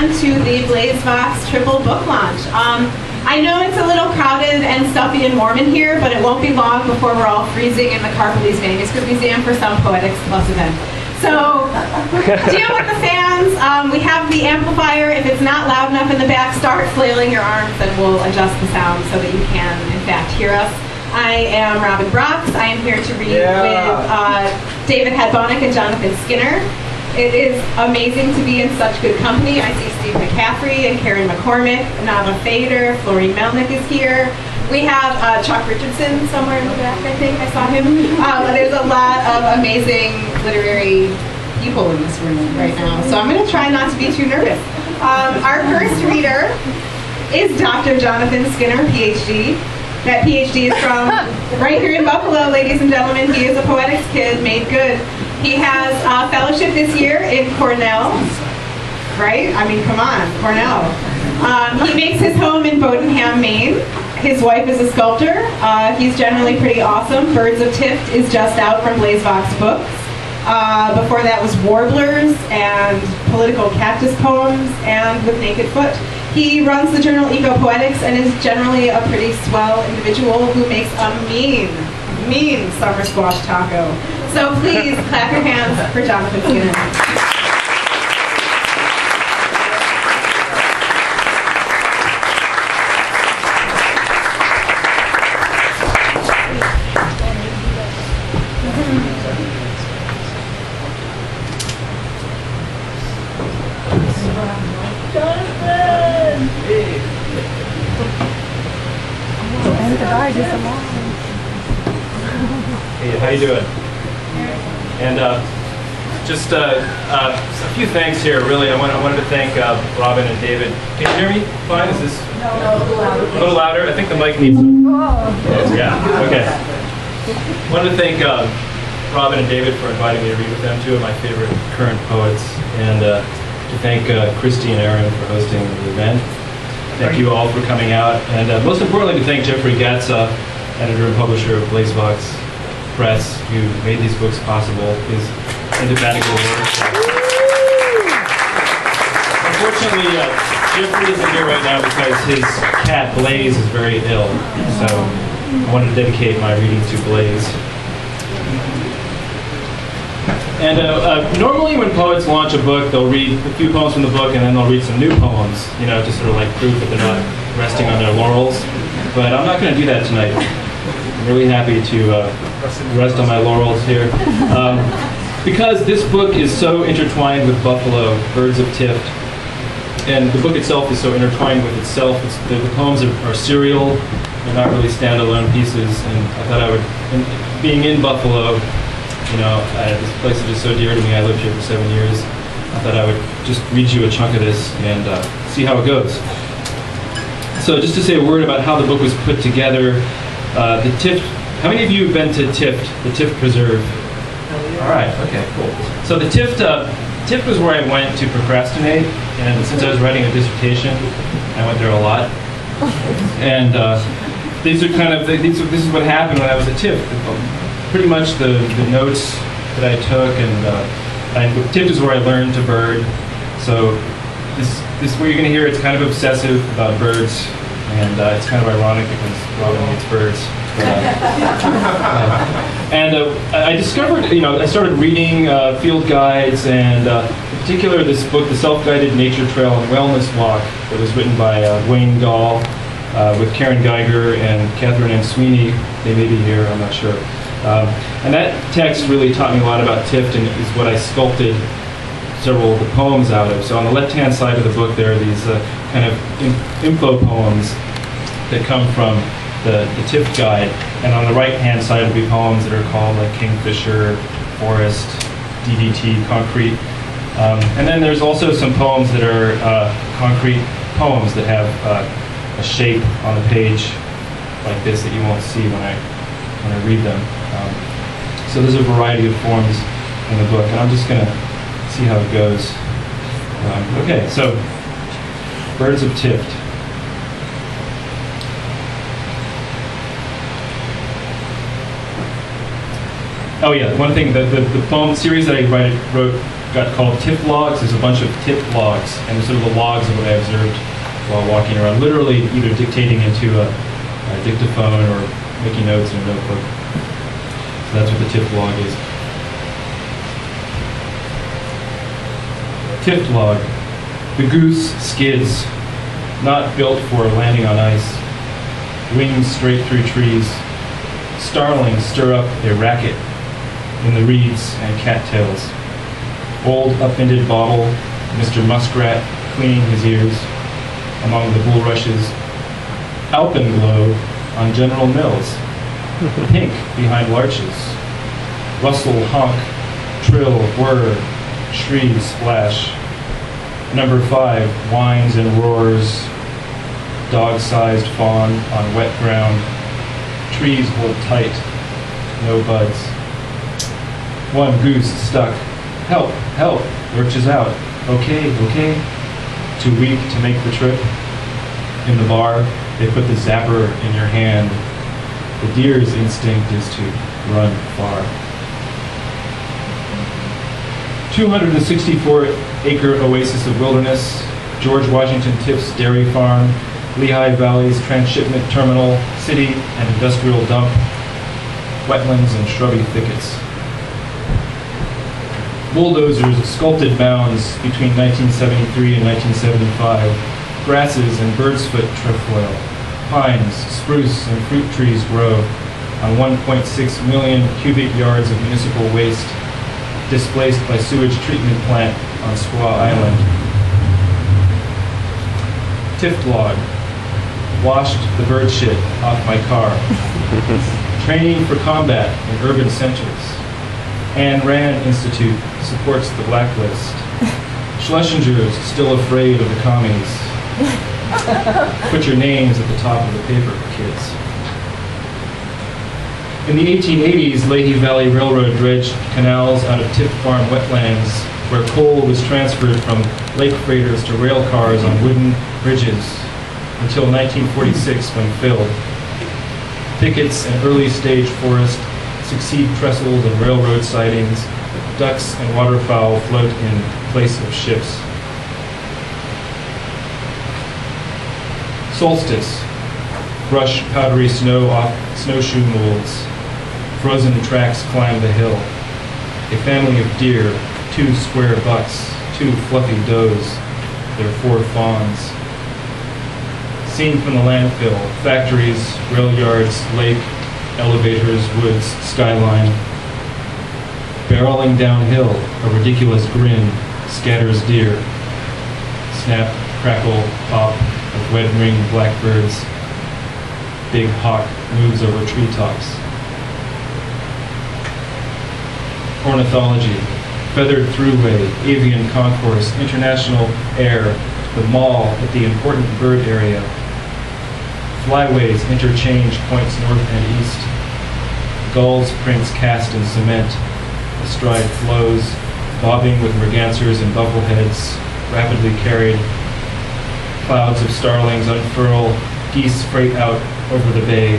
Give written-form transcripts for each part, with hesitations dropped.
everyone to the BlazeVox triple book launch. I know it's a little crowded and stuffy and warm in here, but it won't be long before we're all freezing in the Carpelese Manuscript Museum for some Poetics Plus event. So, deal with the fans. We have the amplifier. If it's not loud enough in the back, start flailing your arms and we'll adjust the sound so that you can, in fact, hear us. I am Robin Brox. I am here to read with David Hadbonic and Jonathan Skinner. It is amazing to be in such good company. I see Steve McCaffrey and Karen McCormick, Nava Fader, Florine Melnick is here. We have Chuck Richardson somewhere in the back, I think. I saw him. There's a lot of amazing literary people in this room right now, so I'm going to try not to be too nervous. Our first reader is Dr. Jonathan Skinner, PhD. That PhD is from right here in Buffalo, ladies and gentlemen. He is a poetics kid made good. He has a fellowship this year in Cornell, right? I mean, come on, Cornell. He makes his home in Bodenham, Maine. His wife is a sculptor. He's generally pretty awesome. Birds of Tift is just out from BlazeVox Books. Before that was Warblers and political cactus poems and With Naked Foot. He runs the journal Eco-Poetics and is generally a pretty swell individual who makes a mean summer squash taco. So please clap your hands for Jonathan Skinner. Hey, how you doing? And just a few thanks here, really. I wanted to thank Robin and David. Can you hear me fine? Is this a little louder? I think the mic needs yeah, okay. I wanted to thank Robin and David for inviting me to read with them, two of my favorite current poets, and to thank Christy and Aaron for hosting the event. Thank you all for coming out, and most importantly to thank Jeffrey Gatza, editor and publisher of BlazeVox Press, who made these books possible. His indefatigable work. Unfortunately, Jeffrey isn't here right now because his cat Blaze is very ill, so I wanted to dedicate my reading to Blaze. And normally when poets launch a book, they'll read a few poems from the book and then they'll read some new poems, you know, just sort of like proof that they're not resting on their laurels. But I'm not going to do that tonight. I'm really happy to rest on my laurels here. Because this book is so intertwined with Buffalo, Birds of Tift, and the book itself is so intertwined with itself. The poems are serial, they're not really standalone pieces, and I thought I would, and being in Buffalo, you know, this place is just so dear to me. I lived here for 7 years. I thought I would just read you a chunk of this and see how it goes. So just to say a word about how the book was put together, the Tift, how many of you have been to Tift, the Tift Preserve? All right, okay, cool. So the Tift was where I went to procrastinate, and since I was writing a dissertation, I went there a lot. And these are kind of, this is what happened when I was at Tift. Pretty much the notes that I took, and Tift is where I learned to bird. So this what you're going to hear. It's kind of obsessive about birds, and it's kind of ironic because Robin hates birds. And I discovered, you know, I started reading field guides, and in particular this book, The Self-Guided Nature Trail and Wellness Walk, that was written by Wayne Gall with Karen Geiger and Catherine M. Sweeney. They may be here, I'm not sure. And that text really taught me a lot about Tift, and is what I sculpted several of the poems out of. So on the left-hand side of the book, there are these kind of info poems that come from the Tift guide, and on the right-hand side will be poems that are called like Kingfisher, Forest, DDT, Concrete. And then there's also some poems that are concrete poems that have a shape on the page like this that you won't see when I read them. So there's a variety of forms in the book, and I'm just going to see how it goes. Okay, so Birds of Tift. Oh yeah, one thing, the poem series that I wrote got called tip logs. There's a bunch of tip logs, and they're sort of the logs of what I observed while walking around, literally either dictating into a dictaphone or making notes in a notebook. So that's what the tip log is. Tip log. The goose skids, not built for landing on ice. Wings straight through trees. Starlings stir up a racket in the reeds and cattails. Old upended bottle, Mr. Muskrat cleaning his ears among the bulrushes. Alpenglow on General Mills. Pink behind larches. Rustle, honk, trill, whir, shree, splash. Number 5, whines and roars. Dog-sized fawn on wet ground. Trees hold tight, no buds. One goose stuck. Help, help, lurches out. Okay, okay. Too weak to make the trip. In the bar, they put the zapper in your hand. The deer's instinct is to run far. 264-acre oasis of wilderness, George Washington Tipp's dairy farm, Lehigh Valley's transshipment terminal, city and industrial dump, wetlands and shrubby thickets. Bulldozers sculpted mounds between 1973 and 1975, grasses and bird's foot trefoil, pines, spruce, and fruit trees grow on 1.6 million cubic yards of municipal waste displaced by sewage treatment plant on Squaw Island. Tift log. Washed the bird shit off my car. Training for combat in urban centers. Ayn Rand Institute supports the blacklist. Schlesinger's still afraid of the commies. Put your names at the top of the paper, kids. In the 1880s, Lehigh Valley Railroad dredged canals out of Tip Farm wetlands where coal was transferred from lake freighters to rail cars on wooden bridges until 1946 when filled. Thickets and early stage forest succeed trestles and railroad sidings. Ducks and waterfowl float in place of ships. Solstice. Brush powdery snow off snowshoe molds. Frozen tracks climb the hill. A family of deer, 2 square bucks, 2 fluffy does, their 4 fawns. Seen from the landfill, factories, rail yards, lake, elevators, woods, skyline. Barreling downhill, a ridiculous grin scatters deer. Snap, crackle, pop of red-ringed blackbirds. Big hawk moves over treetops. Ornithology, feathered throughway, avian concourse, international air, the mall at the important bird area. Flyways interchange points north and east. Gulls' prints cast in cement. Astride flows, bobbing with mergansers and bubbleheads, rapidly carried. Clouds of starlings unfurl, geese freight out over the bay.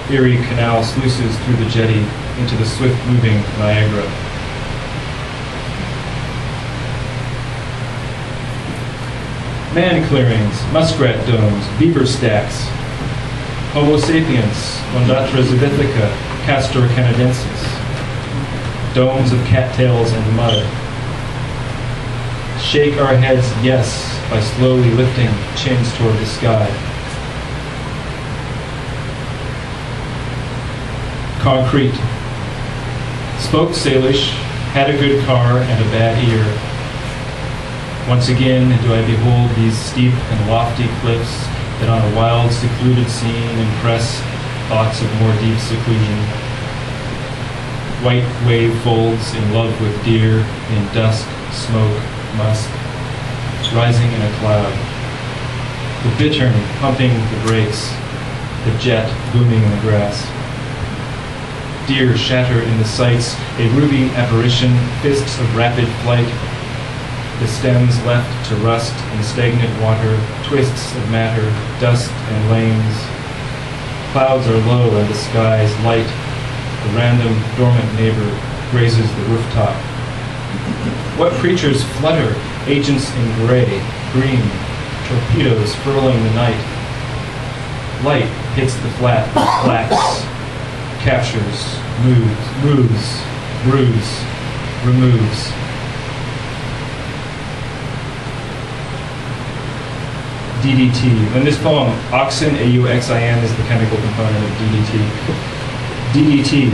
Erie Canal sluices through the jetty into the swift-moving Niagara. Man clearings, muskrat domes, beaver stacks. Homo sapiens, Ondatra zibithica, Castor canadensis. Domes of cattails and mud. Shake our heads yes by slowly lifting chins toward the sky. Concrete. Spoke Salish, had a good car and a bad ear. Once again do I behold these steep and lofty cliffs that on a wild, secluded scene impress thoughts of more deep seclusion. White wave folds in love with deer in dusk, smoke, musk, rising in a cloud. The bittern pumping the brakes, the jet booming in the grass. Deer shatter in the sights, a ruby apparition, fists of rapid flight. The stems left to rust in stagnant water, twists of matter, dust and lanes. Clouds are low and the sky is light. A random dormant neighbor grazes the rooftop. What creatures flutter, agents in gray, green, torpedoes furling the night? Light hits the flat, blacks, captures, moves, brews, removes. DDT. In this poem, auxin, AUXIN, is the chemical component of DDT. DDT.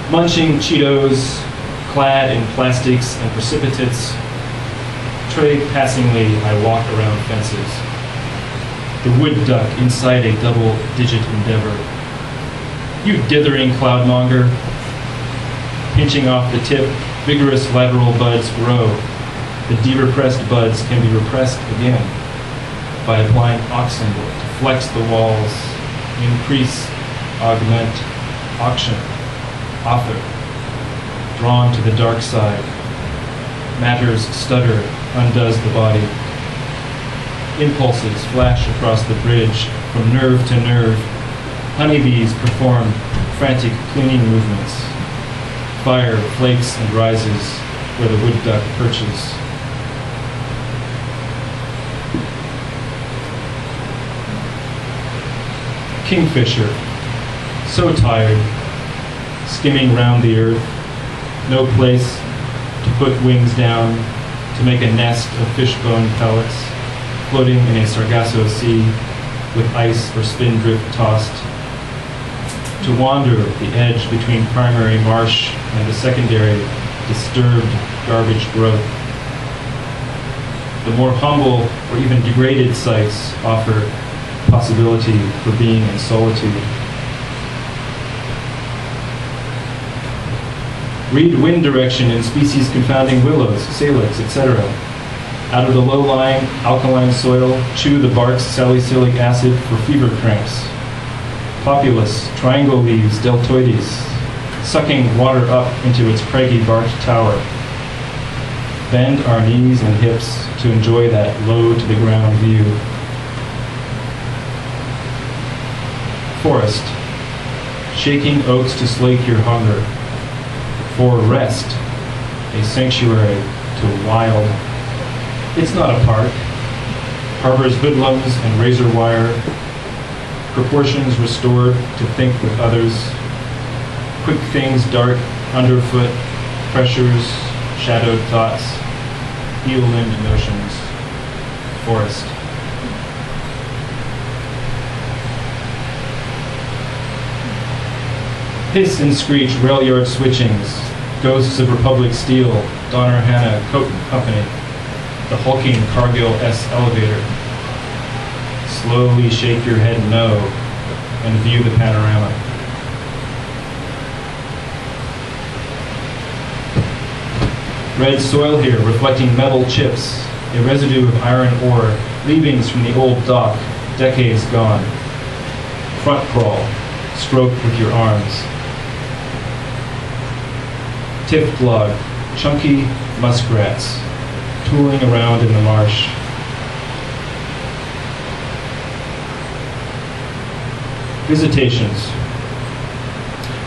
Munching Cheetos, clad in plastics and precipitates. Passingly, I walk around fences. The wood duck inside a double-digit endeavor. You dithering cloudmonger. Pinching off the tip, vigorous lateral buds grow. The derepressed buds can be repressed again by applying auxin to flex the walls, increase, augment, auction, author, drawn to the dark side. Matters stutter, undoes the body. Impulses flash across the bridge from nerve to nerve. Honeybees perform frantic cleaning movements. Fire flakes and rises where the wood duck perches. Kingfisher, so tired, skimming round the earth, no place to put wings down, to make a nest of fishbone pellets, floating in a Sargasso sea with ice or spindrift tossed, to wander the edge between primary marsh and the secondary disturbed garbage growth. The more humble or even degraded sites offer possibility for being in solitude. Read wind direction in species-confounding willows, salix, etc. Out of the low-lying, alkaline soil, chew the bark's salicylic acid for fever cramps. Populous, triangle leaves, deltoides, sucking water up into its craggy barked tower. Bend our knees and hips to enjoy that low-to-the-ground view. Forest, shaking oaks to slake your hunger. For rest, a sanctuary to wild. It's not a park. Harbors hoodlums and razor wire. Proportions restored to think with others. Quick things dart underfoot. Pressures, shadowed thoughts. Heel-limbed notions. Forest. Hiss and screech rail yard switchings, ghosts of Republic Steel, Donner Hanna Coat Company, the hulking Cargill S elevator. Slowly shake your head no and view the panorama. Red soil here reflecting metal chips, a residue of iron ore, leavings from the old dock, decades gone. Front crawl, stroke with your arms. Tift log, chunky muskrats, tooling around in the marsh. Visitations.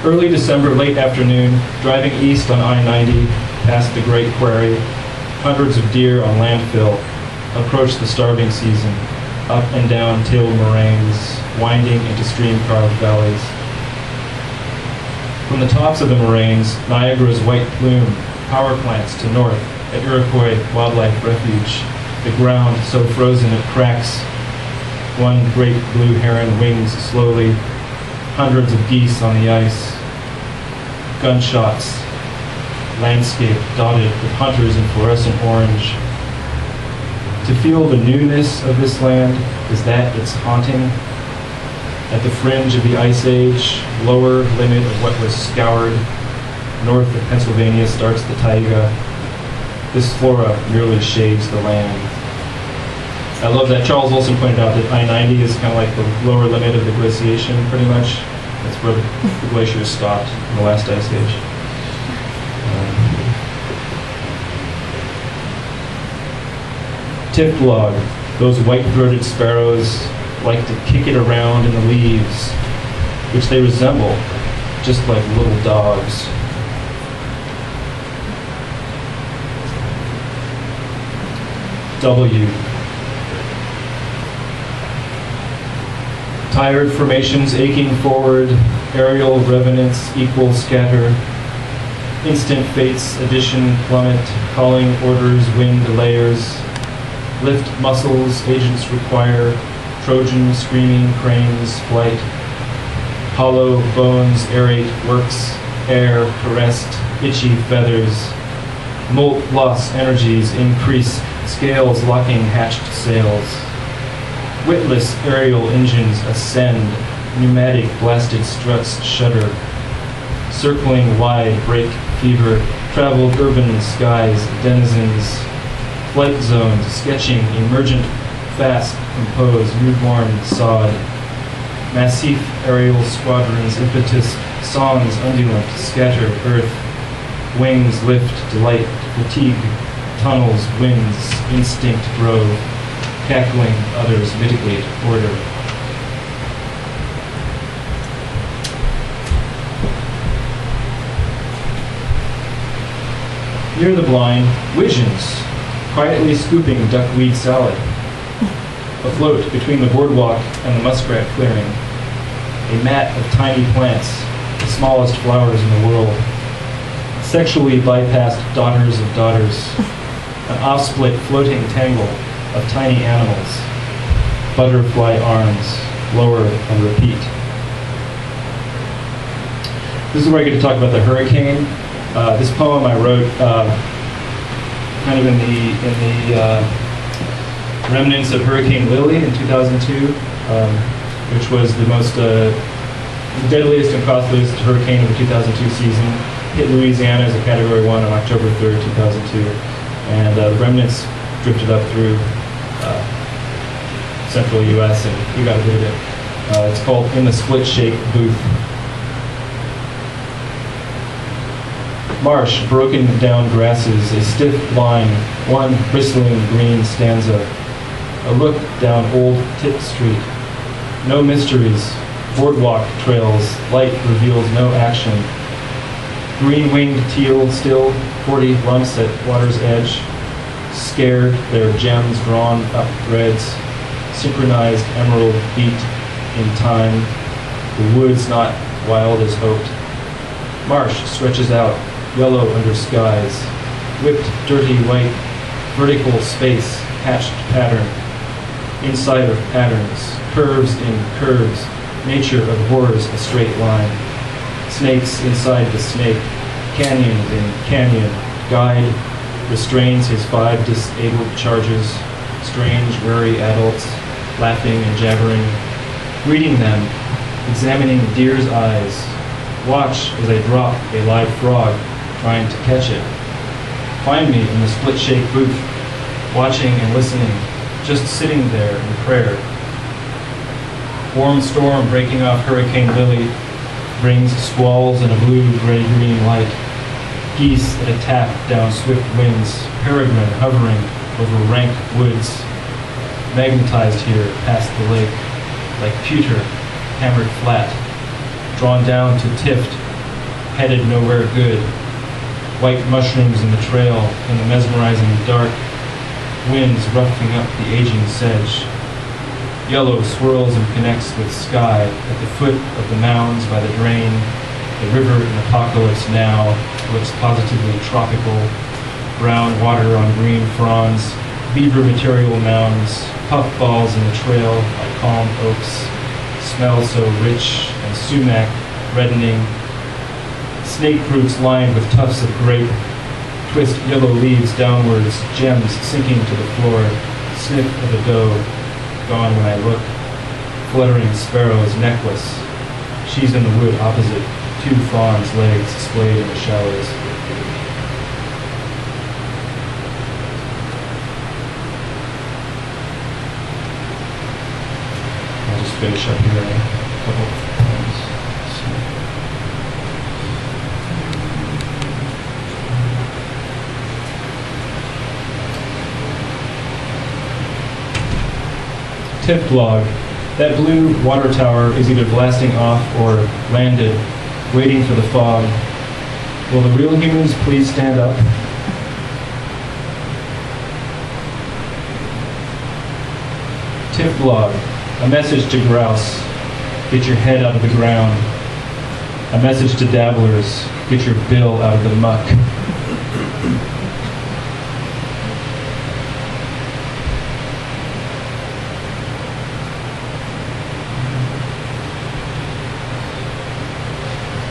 Early December, late afternoon, driving east on I-90, past the Great Quarry, hundreds of deer on landfill, approach the starving season, up and down tilled moraines, winding into stream-carved valleys. From the tops of the moraines, Niagara's white plume, power plants to north, at Iroquois Wildlife Refuge, the ground so frozen it cracks. One great blue heron wings slowly, hundreds of geese on the ice. Gunshots, landscape dotted with hunters in fluorescent orange. To feel the newness of this land, is that its haunting? At the fringe of the Ice Age, lower limit of what was scoured, north of Pennsylvania starts the taiga. This flora merely shades the land. I love that Charles Olson pointed out that I-90 is kind of like the lower limit of the glaciation, pretty much. That's where the glaciers stopped in the last Ice Age. Tip log, those white-throated sparrows like to kick it around in the leaves, which they resemble, just like little dogs. W. Tired formations aching forward, aerial revenants equal scatter, instant fates addition plummet, calling orders wind layers, lift muscles agents require, Trojan screaming cranes flight, hollow bones aerate works, air caressed, itchy feathers, molt loss energies increase, scales locking hatched sails. Witless aerial engines ascend, pneumatic blasted struts shudder. Circling wide break fever, traveled urban skies, denizens. Flight zones sketching, emergent, fast, composed, newborn sod. Massif aerial squadrons, impetus, songs undulant, scatter earth. Wings lift, delight, fatigue, tunnels, winds, instinct grow. Cackling, others mitigate order. Near the blind, visions, quietly scooping duckweed salad. Afloat between the boardwalk and the muskrat clearing. A mat of tiny plants, the smallest flowers in the world. Sexually bypassed daughters of daughters. An off-split floating tangle of tiny animals, butterfly arms, lower and repeat. This is where I get to talk about the hurricane. This poem I wrote kind of in the remnants of Hurricane Lily in 2002, which was the most deadliest and costliest hurricane of the 2002 season. Hit Louisiana as a Category 1 on October 3rd, 2002, and the remnants drifted up through central U.S. and we got a bit of it. It's called In the Split Shake Booth. Marsh, broken down grasses, a stiff line, one bristling green stanza. A look down Old Tit Street. No mysteries, boardwalk trails, light reveals no action. Green-winged teal still, 40 lumps at water's edge. Scared, their gems drawn up threads, synchronized emerald beat in time, the woods not wild as hoped. Marsh stretches out, yellow under skies, whipped dirty white, vertical space, hatched pattern, inside of patterns, curves in curves, nature abhors a straight line. Snakes inside the snake, canyons in canyon, guide, restrains his 5 disabled charges, strange, wary adults, laughing and jabbering, greeting them, examining deer's eyes. Watch as I drop a live frog, trying to catch it. Find me in the split shake booth, watching and listening, just sitting there in prayer. Warm storm breaking off Hurricane Lily brings squalls and a blue-gray-green light. Geese at a tap down swift winds, peregrine hovering over rank woods, magnetized here past the lake, like pewter, hammered flat, drawn down to tift, headed nowhere good. White mushrooms in the trail, in the mesmerizing dark, winds ruffling up the aging sedge. Yellow swirls and connects with sky at the foot of the mounds by the drain. The river in apocalypse now looks positively tropical. Brown water on green fronds, beaver material mounds, puffballs in the trail like calm oaks, smell so rich and sumac reddening. Snake roots lined with tufts of grape, twist yellow leaves downwards, gems sinking to the floor, sniff of a doe, gone when I look, fluttering sparrow's necklace. She's in the wood opposite, 2 fawns' legs splayed in the shallows. I'll just finish up here in a couple of poems. Tip log. That blue water tower is either blasting off or landed, waiting for the fog. Will the real humans please stand up? Tip log, a message to grouse, get your head out of the ground. A message to dabblers, get your bill out of the muck.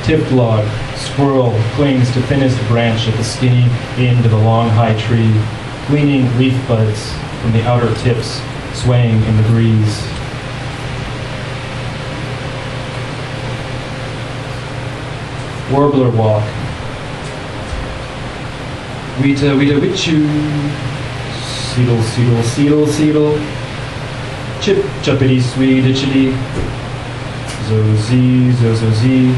Tip log, squirrel clings to thinnest branch of the skinny end of a long high tree, gleaning leaf buds from the outer tips, swaying in the breeze. Warbler walk. Wita wita wichu. Seedle seedle seedle seedle. Chip chuppity swede chitty. Zozi zozozi.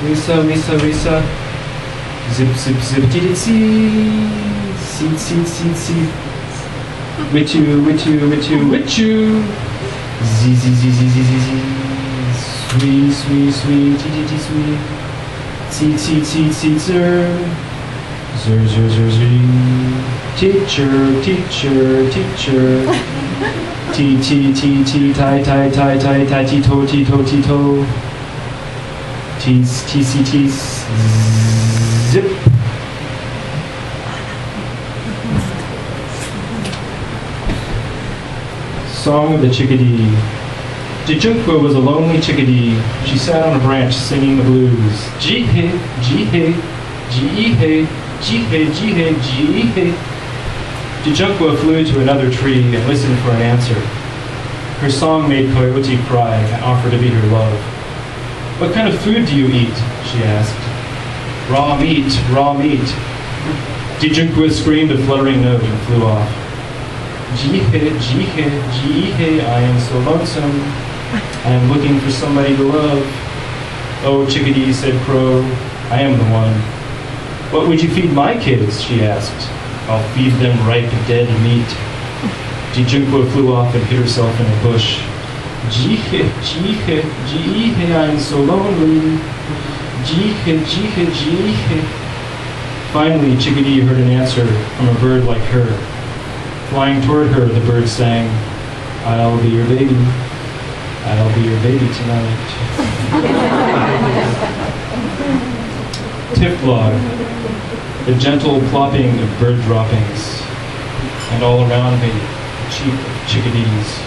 Wisa wisa wisa. Zip zip zip titty seed seed seed seed. Wichu wichu wichu wichu. Z z z z z z z. Sweet sweet sweet titty sweet. Seed, seed, seed, seed, sir. Zer, zer, zer, zer. Teacher, teacher, teacher. T, T, T, T, tie, tie, tie, tie, tie, T, to, T, to, T, to. Tees, tees, tees. Zip. Song of the Chickadee. Dejunqua was a lonely chickadee. She sat on a branch singing the blues. Gee-hey, gee-hey, gee-hey, gee-hey, gee-hey, gee-hey. Dejunqua flew to another tree and listened for an answer. Her song made Coyote cry and offer to be her love. What kind of food do you eat? She asked. Raw meat, raw meat. Dejunqua screamed a fluttering note and flew off. Gee-hey, gee-hey, gee-hey, I am so lonesome. I am looking for somebody to love. Oh, chickadee, said Crow, I am the one. What would you feed my kids? She asked. I'll feed them ripe, dead meat. Dejunqua flew off and hid herself in a bush. Gee-hey, gee-hey, gee-hey, I am so lonely. Gee-hey, gee-hey, gee-hey. Finally, Chickadee heard an answer from a bird like her. Flying toward her, the bird sang, I'll be your baby. I'll be your baby tonight. Tip log, the gentle plopping of bird droppings, and all around me, cheep chickadees.